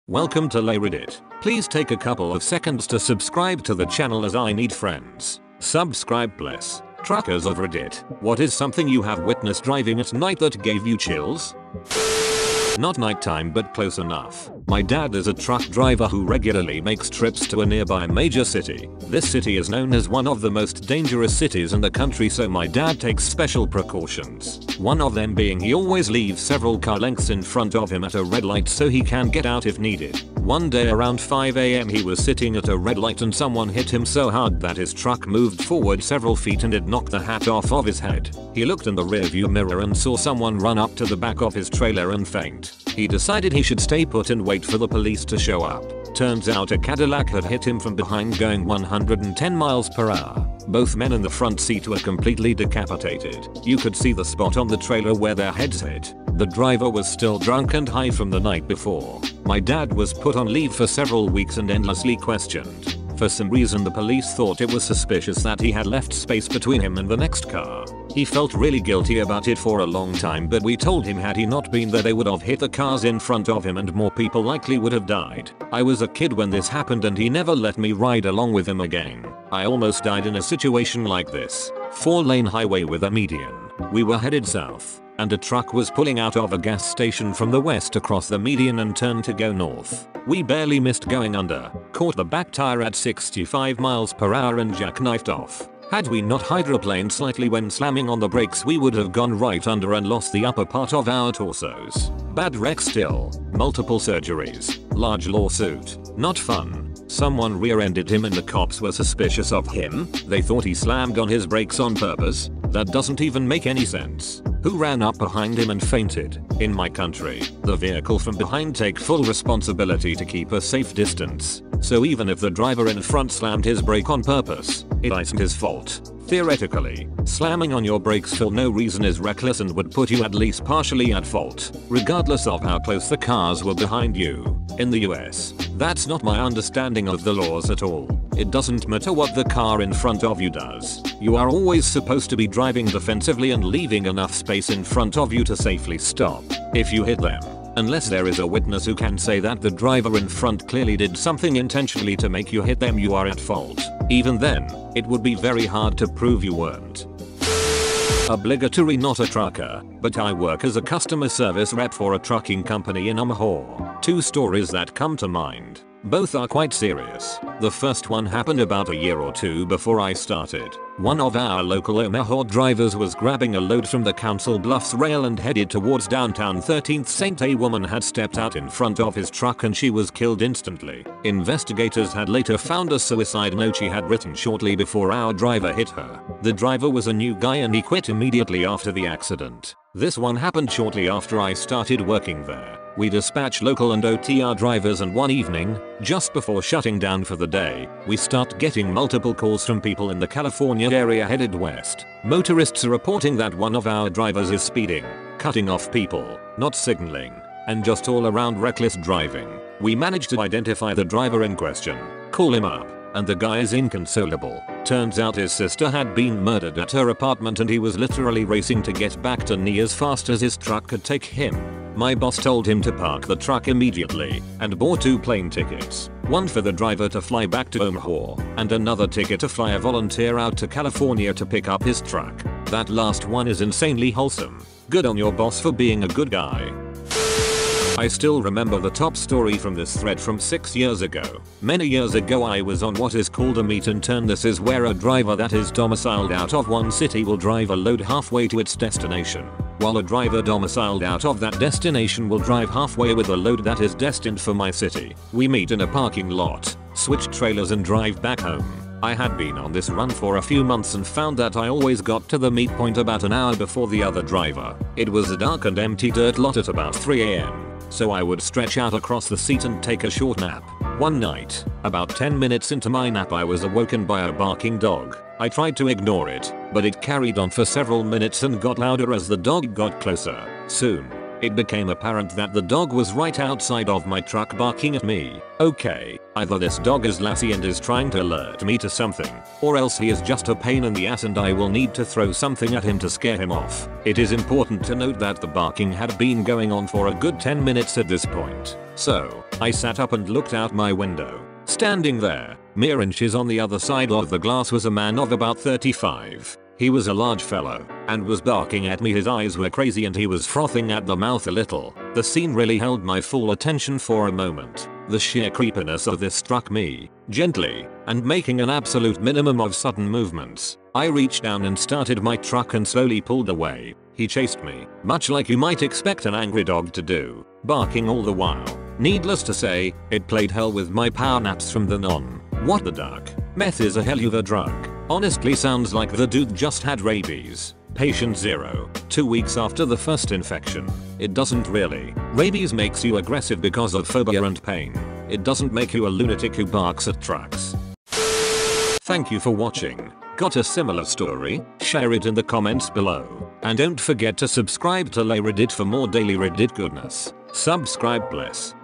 Welcome to AskReddit. Please take a couple of seconds to subscribe to the channel as I need friends. Subscribe please. Truckers of Reddit, what is something you have witnessed driving at night that gave you chills? Not nighttime but close enough. My dad is a truck driver who regularly makes trips to a nearby major city. This city is known as one of the most dangerous cities in the country, so my dad takes special precautions. One of them being he always leaves several car lengths in front of him at a red light so he can get out if needed. One day around 5 AM he was sitting at a red light and someone hit him so hard that his truck moved forward several feet and it knocked the hat off of his head. He looked in the rearview mirror and saw someone run up to the back of his trailer and faint. He decided he should stay put and wait for the police to show up. Turns out a Cadillac had hit him from behind going 110 miles per hour. Both men in the front seat were completely decapitated. You could see the spot on the trailer where their heads hit. The driver was still drunk and high from the night before. My dad was put on leave for several weeks and endlessly questioned. For some reason the police thought it was suspicious that he had left space between him and the next car. He felt really guilty about it for a long time, but we told him had he not been there they would have hit the cars in front of him and more people likely would have died. I was a kid when this happened and he never let me ride along with him again. I almost died in a situation like this. 4-lane highway with a median. We were headed south, and a truck was pulling out of a gas station from the west across the median and turned to go north. We barely missed going under, caught the back tire at 65 miles per hour and jackknifed off. Had we not hydroplaned slightly when slamming on the brakes we would have gone right under and lost the upper part of our torsos. Bad wreck still. Multiple surgeries. Large lawsuit. Not fun. Someone rear-ended him and the cops were suspicious of him. They thought he slammed on his brakes on purpose. That doesn't even make any sense. Who ran up behind him and fainted? In my country, the vehicle from behind take full responsibility to keep a safe distance. So even if the driver in front slammed his brake on purpose, it isn't his fault. Theoretically, slamming on your brakes for no reason is reckless and would put you at least partially at fault, regardless of how close the cars were behind you. In the US, that's not my understanding of the laws at all. It doesn't matter what the car in front of you does. You are always supposed to be driving defensively and leaving enough space in front of you to safely stop. If you hit them, unless there is a witness who can say that the driver in front clearly did something intentionally to make you hit them, you are at fault. Even then, it would be very hard to prove you weren't. Obligatory not a trucker, but I work as a customer service rep for a trucking company in Omaha. Two stories that come to mind. Both are quite serious. The first one happened about a year or two before I started. One of our local Omaha drivers was grabbing a load from the Council Bluffs rail and headed towards downtown 13th St. A woman had stepped out in front of his truck and she was killed instantly. Investigators had later found a suicide note she had written shortly before our driver hit her. The driver was a new guy and he quit immediately after the accident. This one happened shortly after I started working there. We dispatch local and OTR drivers and one evening, just before shutting down for the day, we start getting multiple calls from people in the California area headed west. Motorists are reporting that one of our drivers is speeding, cutting off people, not signaling, and just all around reckless driving. We managed to identify the driver in question, call him up, and the guy is inconsolable. Turns out his sister had been murdered at her apartment and he was literally racing to get back to NE as fast as his truck could take him. My boss told him to park the truck immediately and bought 2 plane tickets. One for the driver to fly back to Omaha and another ticket to fly a volunteer out to California to pick up his truck. That last one is insanely wholesome. Good on your boss for being a good guy. I still remember the top story from this thread from 6 years ago. Many years ago I was on what is called a meet and turn. This is where a driver that is domiciled out of one city will drive a load halfway to its destination, while a driver domiciled out of that destination will drive halfway with a load that is destined for my city. We meet in a parking lot, switch trailers and drive back home. I had been on this run for a few months and found that I always got to the meet point about an hour before the other driver. It was a dark and empty dirt lot at about 3 AM. So I would stretch out across the seat and take a short nap. One night, about 10 minutes into my nap I was awoken by a barking dog. I tried to ignore it, but it carried on for several minutes and got louder as the dog got closer. Soon, it became apparent that the dog was right outside of my truck barking at me. Okay, either this dog is lassie and is trying to alert me to something, or else he is just a pain in the ass and I will need to throw something at him to scare him off. It is important to note that the barking had been going on for a good 10 minutes at this point. So, I sat up and looked out my window. Standing there, mere inches on the other side of the glass, was a man of about 35. He was a large fellow, and was barking at me. His eyes were crazy and he was frothing at the mouth a little. The scene really held my full attention for a moment. The sheer creepiness of this struck me. Gently, and making an absolute minimum of sudden movements, I reached down and started my truck and slowly pulled away. He chased me, much like you might expect an angry dog to do, barking all the while. Needless to say, it played hell with my power naps from then on. What the duck? Meth is a hell of a drug. Honestly sounds like the dude just had rabies. Patient 0. 2 weeks after the first infection. It doesn't really. Rabies makes you aggressive because of phobia and pain. It doesn't make you a lunatic who barks at trucks. Thank you for watching. Got a similar story? Share it in the comments below. And don't forget to subscribe to AskReddit for more daily Reddit goodness. Subscribe bless.